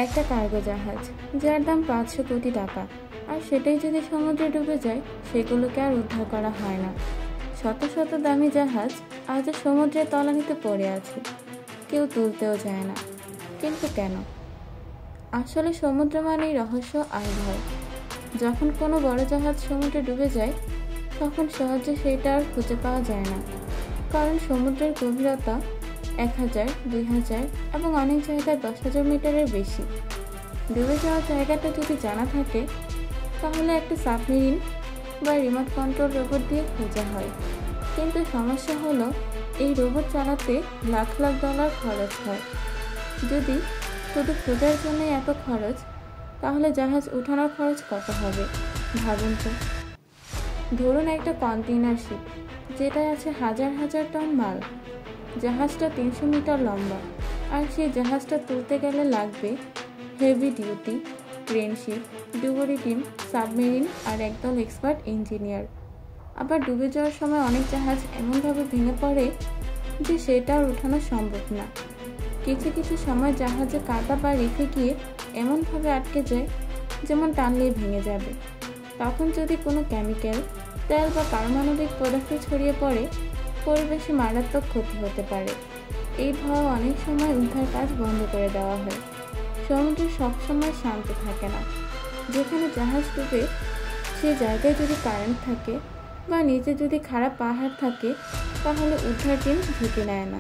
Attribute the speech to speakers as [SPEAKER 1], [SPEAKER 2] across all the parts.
[SPEAKER 1] একটা কার্গো জাহাজ যার দাম 500 কোটি টাকা, আর সেটাই যদি সমুদ্রে ডুবে যায় সেগুলোকে আর উদ্ধার করা হয় না। শত শত দামি জাহাজ আজও সমুদ্রের তলানিতে পড়ে আছে, কেউ তুলতেও যায় না। কিন্তু কেন? আসলে সমুদ্র মানেই রহস্য আর ভয়। যখন কোনো বড় জাহাজ সমুদ্রে ডুবে যায় তখন সহজে সেটা আর খুঁজে পাওয়া যায় না, কারণ সমুদ্রের গভীরতা 1000, 2000 এবং অনেক জায়গায় 10,000 মিটারের বেশি। ডুবে যাওয়ার জায়গাটা যদি জানা থাকে তাহলে একটা সাবমেরিন বা রিমোট কন্ট্রোল রোবট দিয়ে খোঁজা হয়। কিন্তু সমস্যা হলো এই রোবট চালাতে লাখ লাখ ডলার খরচ হয়। যদি শুধু খোঁজার জন্যই এত খরচ, তাহলে জাহাজ উঠানোর খরচ কত হবে ভাবুন তো। ধরুন একটা কন্টেইনার শিপ যেটায় আছে হাজার হাজার টন মাল। জাহাজটা 300 মিটার লম্বা, আর সেই জাহাজটা তুলতে গেলে লাগবে হেভি ডিউটি ক্রেন শিপ, ডুবুরি টিম, সাবমেরিন আর একদল এক্সপার্ট ইঞ্জিনিয়ার। আবার ডুবে যাওয়ার সময় অনেক জাহাজ এমনভাবে ভেঙে পড়ে যে সেটা আর উঠানো সম্ভব না। কিছু কিছু সময় জাহাজে কাদা বা রেখে গিয়ে এমনভাবে আটকে যায় যেমন টানলেই ভেঙে যাবে। তখন যদি কোনো কেমিক্যাল, তেল বা পারমাণবিক পদার্থ ছড়িয়ে পড়ে পরিবেশে মারাত্মক ক্ষতি হতে পারে। এই ভয় অনেক সময় উদ্ধার কাজ বন্ধ করে দেওয়া হয়। সমুদ্র সবসময় শান্ত থাকে না। যেখানে জাহাজ ডুবে সে জায়গায় যদি কারেন্ট থাকে বা নিচে যদি খারাপ পাহাড় থাকে তাহলে উদ্ধার টিম ঝুঁকি নেয় না।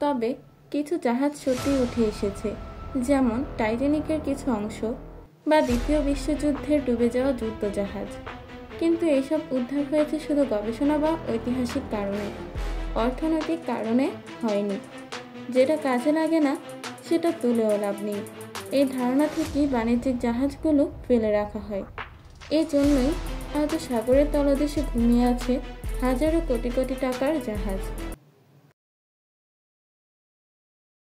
[SPEAKER 1] তবে কিছু জাহাজ সত্যি উঠে এসেছে, যেমন টাইটানিকের কিছু অংশ বা দ্বিতীয় বিশ্বযুদ্ধের ডুবে যাওয়া যুদ্ধ জাহাজ। কিন্তু এইসব উদ্ধার হয়েছে শুধু গবেষণা বা ঐতিহাসিক কারণে, অর্থনৈতিক কারণে হয়নি। যেটা কাজে লাগে না সেটা তুলেও লাভ নেই। এই ধারণা থেকেই বাণিজ্যিক জাহাজগুলো ফেলে রাখা হয়। এই জন্যই আজ সাগরের তলদেশে ঘুমিয়ে আছে হাজারো কোটি কোটি টাকার জাহাজ।